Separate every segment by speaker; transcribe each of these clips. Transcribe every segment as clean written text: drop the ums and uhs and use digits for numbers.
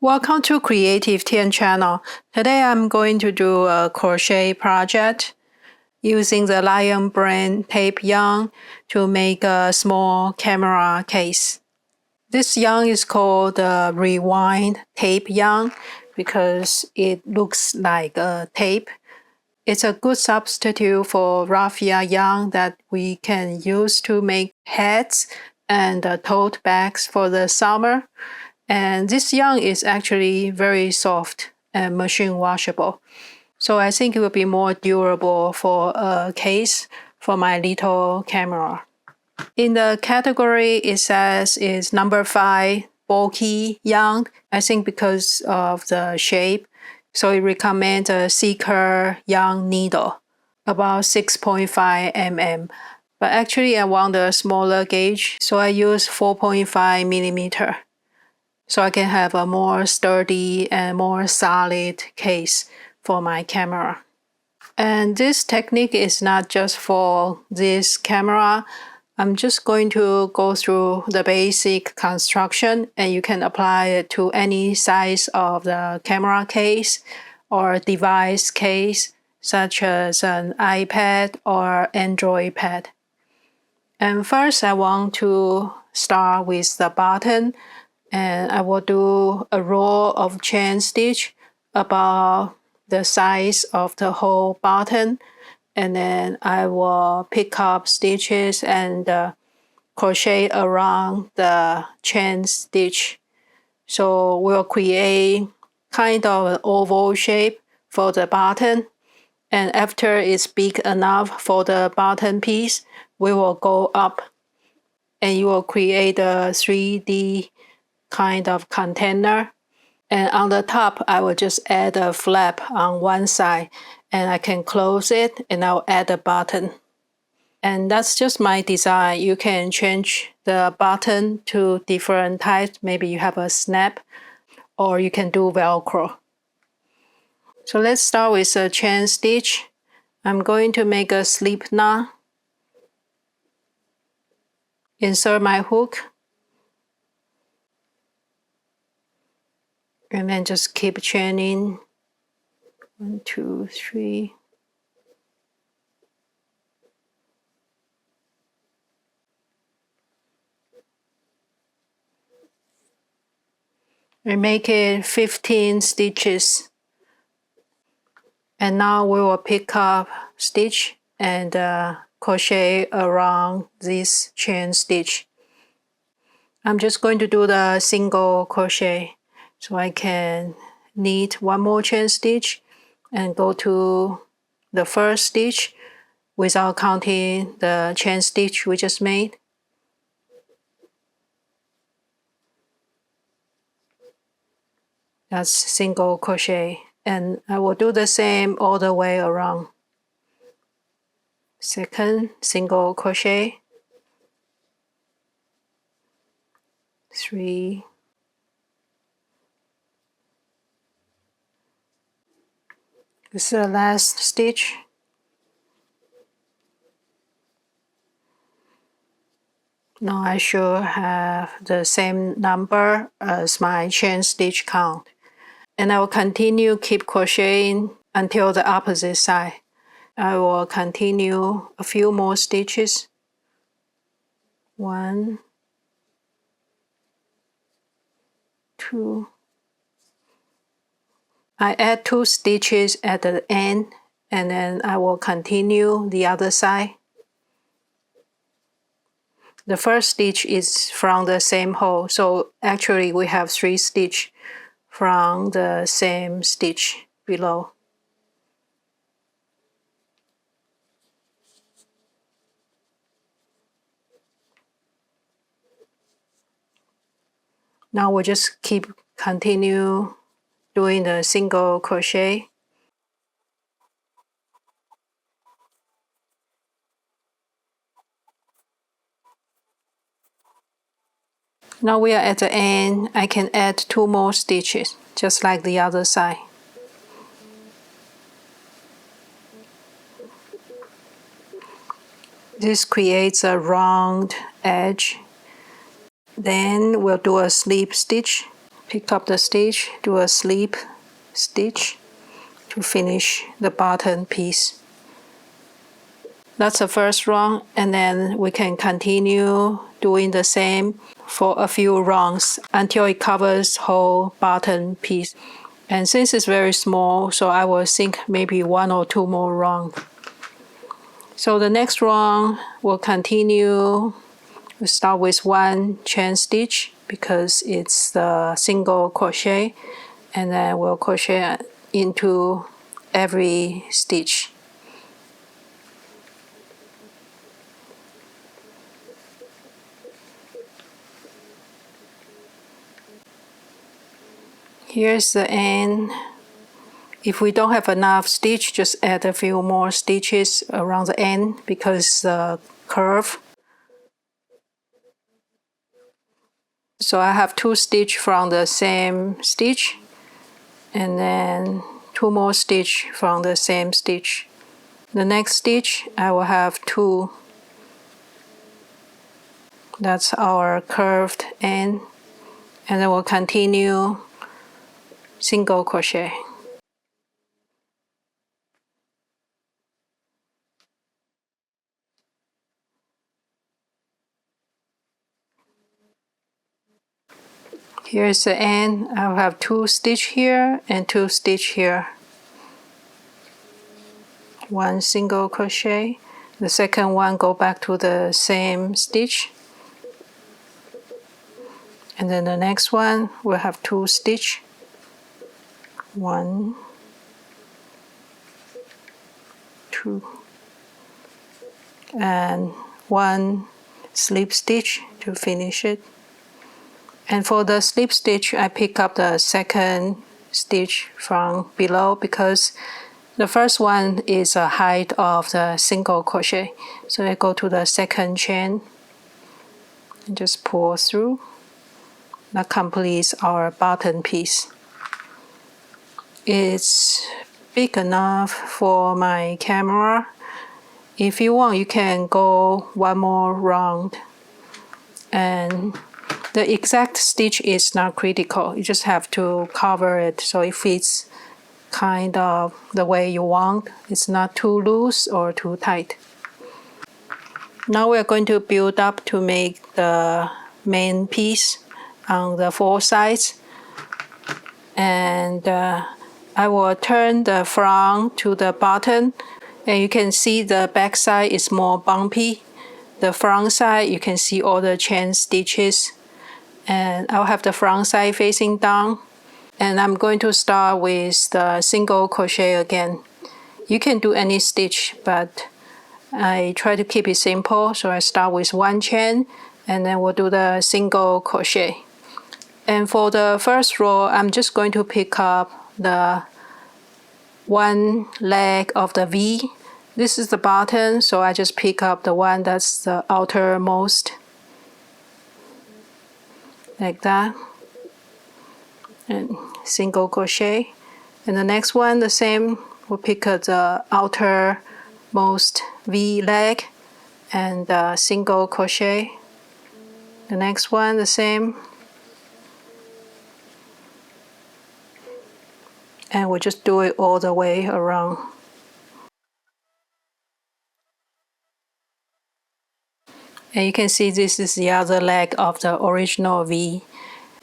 Speaker 1: Welcome to Creative Tien channel. Today I'm going to do a crochet project using the Lion brand tape yarn to make a small camera case. This yarn is called the rewind tape yarn because it looks like a tape. It's a good substitute for raffia yarn that we can use to make hats and tote bags for the summer. And this yarn is actually very soft and machine washable. So I think it will be more durable for a case for my little camera. In the category, it says is number 5 bulky yarn. I think because of the shape. So it recommends a Seeker yarn needle, about 6.5 mm. But actually I want a smaller gauge, so I use 4.5 millimeter. So I can have a more sturdy and more solid case for my camera. And this technique is not just for this camera. I'm just going to go through the basic construction and you can apply it to any size of the camera case or device case, such as an iPad or Android pad. And first I want to start with the button. And I will do a row of chain stitch about the size of the whole button. And then I will pick up stitches and crochet around the chain stitch. So we'll create kind of an oval shape for the button. And after it's big enough for the button piece, we will go up and you will create a 3D kind of container, and on the top I will just add a flap on one side and I can close it and I'll add a button. And that's just my design. You can change the button to different types. Maybe you have a snap or you can do Velcro. So let's start with a chain stitch. I'm going to make a slip knot, insert my hook, and then just keep chaining. 1, 2, 3. And make it 15 stitches. And now we will pick up stitch and crochet around this chain stitch. I'm just going to do the single crochet. So I can knit one more chain stitch and go to the first stitch without counting the chain stitch we just made. That's single crochet. And I will do the same all the way around. Second single crochet. 3. This is the last stitch. Now I should have the same number as my chain stitch count. And I will continue keep crocheting until the opposite side. I will continue a few more stitches. 1, 2. I add 2 stitches at the end and then I will continue the other side. The first stitch is from the same hole, so actually we have 3 stitches from the same stitch below. Now we'll just continue doing the single crochet. Now we are at the end. I can add 2 more stitches, just like the other side. This creates a round edge. Then we'll do a slip stitch pick up the stitch, do a slip stitch to finish the bottom piece. That's the first round, and then we can continue doing the same for a few rounds until it covers whole bottom piece. And since it's very small, so I will think maybe 1 or 2 more rounds. So the next round will continue. We start with 1 chain stitch because it's the single crochet, and then we'll crochet into every stitch. Here's the end. If we don't have enough stitch, just add a few more stitches around the end because the curve. So I have 2 stitch from the same stitch, and then 2 more stitch from the same stitch. The next stitch I will have 2. That's our curved end, and then we'll continue single crochet. Here's the end. I'll have 2 stitch here and 2 stitch here. 1 single crochet. The second one go back to the same stitch. And then the next one will have 2 stitch. 1, 2, and 1 slip stitch to finish it. And for the slip stitch, I pick up the second stitch from below because the first one is a height of the single crochet. So I go to the second chain and just pull through. That completes our bottom piece. It's big enough for my camera. If you want, you can go 1 more round. And the exact stitch is not critical. You just have to cover it so it fits kind of the way you want. It's not too loose or too tight. Now we're going to build up to make the main piece on the 4 sides. And I will turn the front to the bottom, and you can see the back side is more bumpy. The front side, you can see all the chain stitches. And I'll have the front side facing down. And I'm going to start with the single crochet again. You can do any stitch, but I try to keep it simple. So I start with 1 chain, and then we'll do the single crochet. And for the first row, I'm just going to pick up the 1 leg of the V. This is the bottom, so I just pick up the one that's the outermost. Like that. And single crochet. And the next one, the same. We'll pick up the outermost V leg and single crochet. The next one, the same. And we'll just do it all the way around. And you can see this is the other leg of the original V.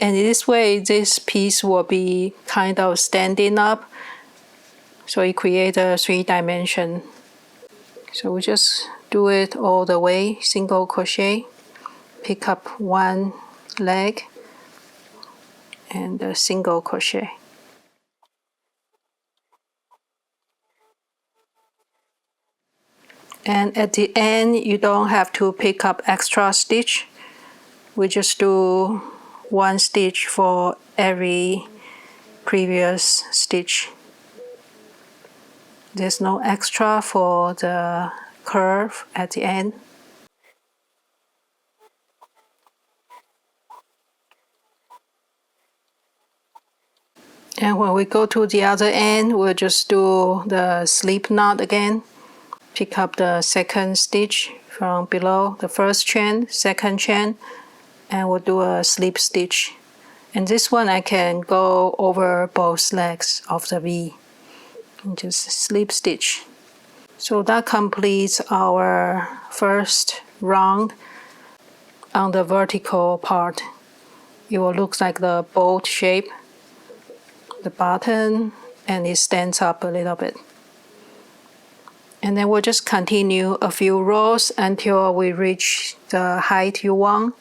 Speaker 1: And this way, this piece will be kind of standing up. So it creates a 3-dimension. So we just do it all the way, single crochet. Pick up 1 leg and a single crochet. And at the end, you don't have to pick up extra stitch. We just do 1 stitch for every previous stitch. There's no extra for the curve at the end. And when we go to the other end, we'll just do the slip knot again. Pick up the second stitch from below, the first chain, second chain, and we'll do a slip stitch. And this one I can go over both legs of the V and just slip stitch. So that completes our first round on the vertical part. It will look like the boat shape, the button, and it stands up a little bit. And then we'll just continue a few rows until we reach the height you want.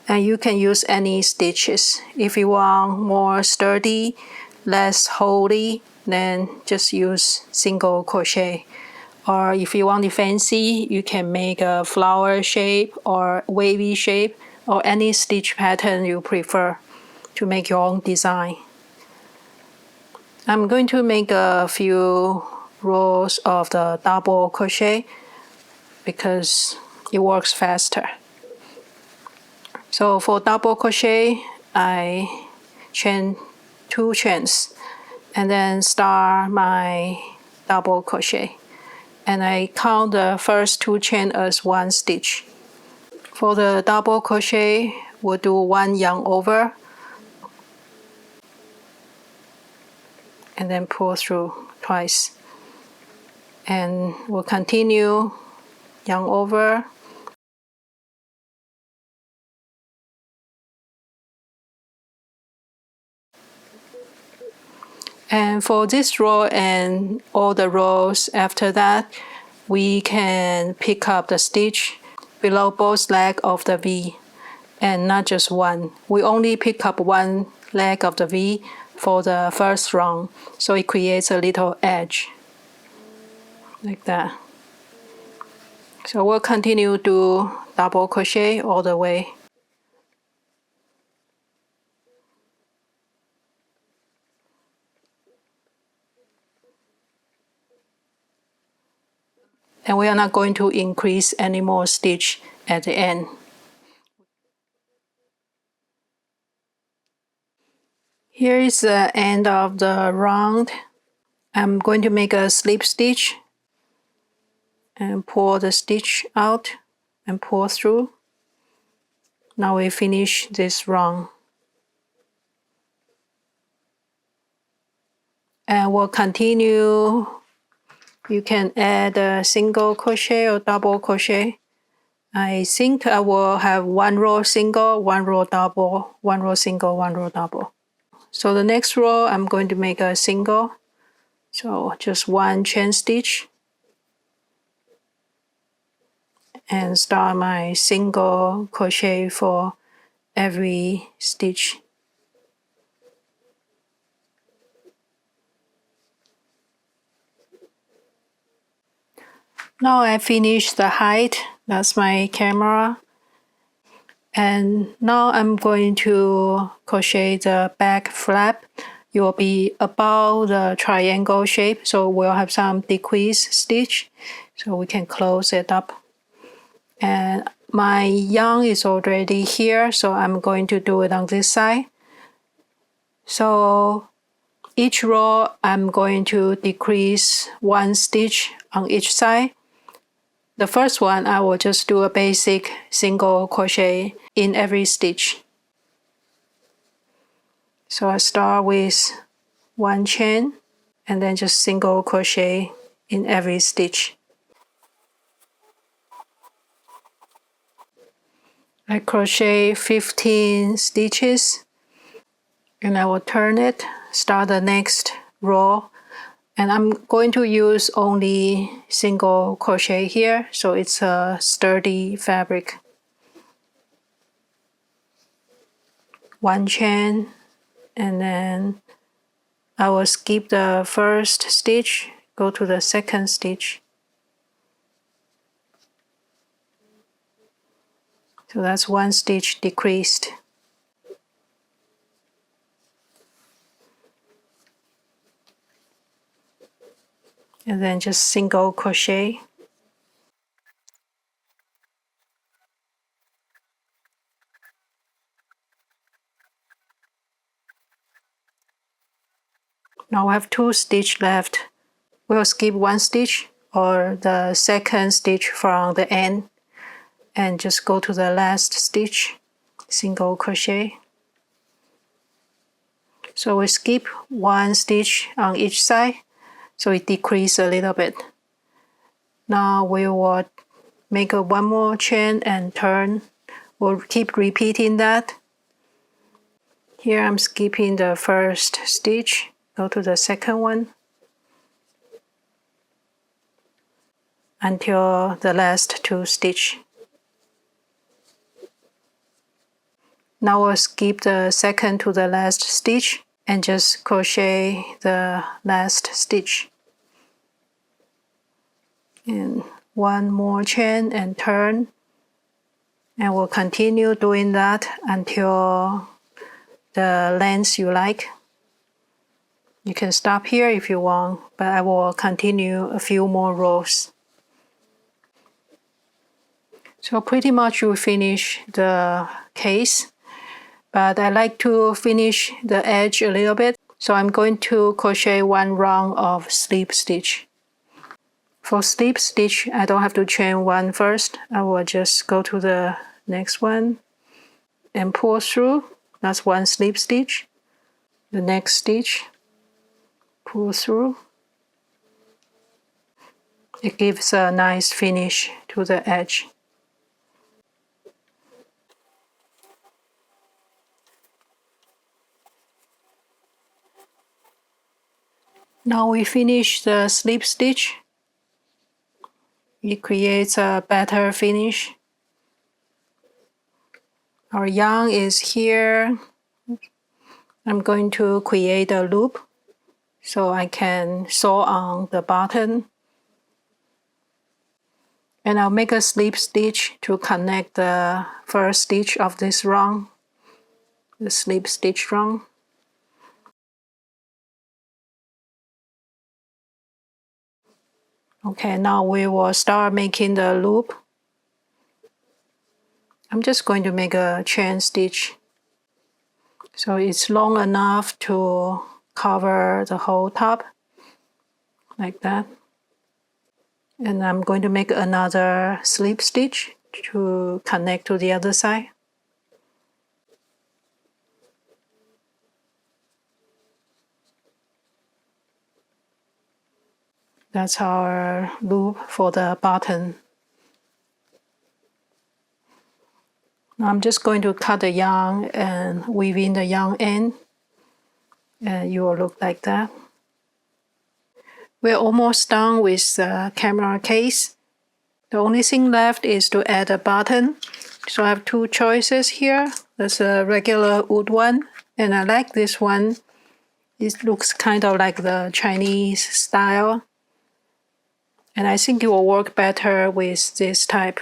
Speaker 1: And you can use any stitches. If you want more sturdy, less holdy, then just use single crochet. Or if you want it fancy, you can make a flower shape or wavy shape or any stitch pattern you prefer to make your own design. I'm going to make a few rows of the double crochet because it works faster. So for double crochet, I chain 2 chains and then start my double crochet. And I count the first 2 chains as 1 stitch. For the double crochet, we'll do 1 yarn over and then pull through twice. And we'll continue yarn over. And for this row and all the rows after that, we can pick up the stitch below both legs of the V and not just one. We only pick up 1 leg of the V for the first round, so it creates a little edge like that. So we'll continue to double crochet all the way. And we are not going to increase any more stitch at the end. Here is the end of the round. I'm going to make a slip stitch and pull the stitch out and pull through. Now we finish this round. And we'll continue. You can add a single crochet or double crochet. I think I will have 1 row single, 1 row double, 1 row single, 1 row double. So the next row I'm going to make a single. So just 1 chain stitch and start my single crochet for every stitch. Now I finished the height. That's my camera. And now I'm going to crochet the back flap. It will be about the triangle shape, so we'll have some decrease stitch, so we can close it up. And my yarn is already here, so I'm going to do it on this side. So each row I'm going to decrease 1 stitch on each side. The first one I will just do a basic single crochet in every stitch. So I start with 1 chain and then just single crochet in every stitch. I crochet 15 stitches and I will turn it, start the next row, and I'm going to use only single crochet here, so it's a sturdy fabric. 1 chain, and then I will skip the first stitch, go to the second stitch. So that's 1 stitch decreased. And then just single crochet. Now I have 2 stitches left. We'll skip 1 stitch or the second stitch from the end and just go to the last stitch, single crochet. So we skip one stitch on each side, so it decreases a little bit. Now we will make one more chain and turn. We'll keep repeating that. Here I'm skipping the first stitch, go to the second one until the last two stitches. Now we'll skip the second to the last stitch and just crochet the last stitch. And one more chain and turn. And we'll continue doing that until the length you like. You can stop here if you want, but I will continue a few more rows. So pretty much you finish the case, but I like to finish the edge a little bit. So I'm going to crochet one round of slip stitch. For slip stitch, I don't have to chain one first. I will just go to the next one and pull through. That's one slip stitch. The next stitch, pull through. It gives a nice finish to the edge. Now we finish the slip stitch. It creates a better finish. Our yarn is here. I'm going to create a loop so I can sew on the bottom. And I'll make a slip stitch to connect the first stitch of this round, the slip stitch round. Okay, now we will start making the loop. I'm just going to make a chain stitch. So it's long enough to cover the whole top, like that. And I'm going to make another slip stitch to connect to the other side. That's our loop for the bottom. Now I'm just going to cut the yarn and weave in the yarn end, and it will look like that. We're almost done with the camera case. The only thing left is to add a button. So I have two choices here. There's a regular wood one, and I like this one. It looks kind of like the Chinese style. And I think it will work better with this type.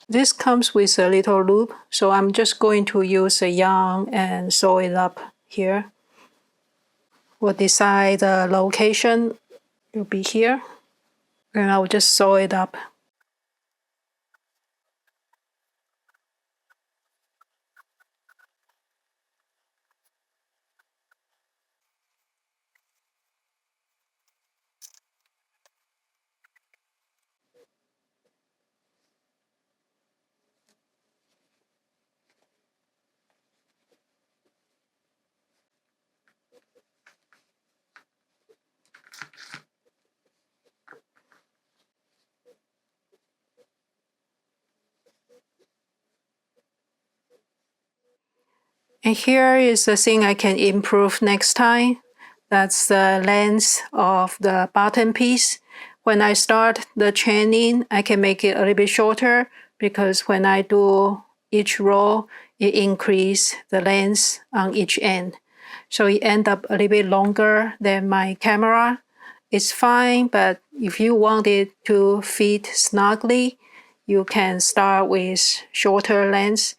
Speaker 1: This comes with a little loop, so I'm just going to use a yarn and sew it up here. We'll decide the location. It will be here. And I'll just sew it up. And here is the thing I can improve next time. That's the length of the bottom piece. When I start the chaining, I can make it a little bit shorter because when I do each row, it increases the length on each end. So it ends up a little bit longer than my camera. It's fine, but if you want it to fit snugly, you can start with shorter length,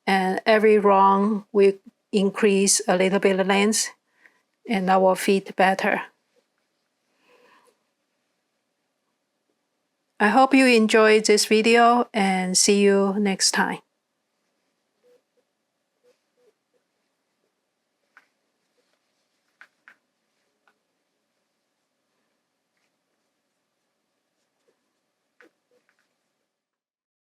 Speaker 1: and every round will increase a little bit of length, and that will fit better. I hope you enjoyed this video, and see you next time.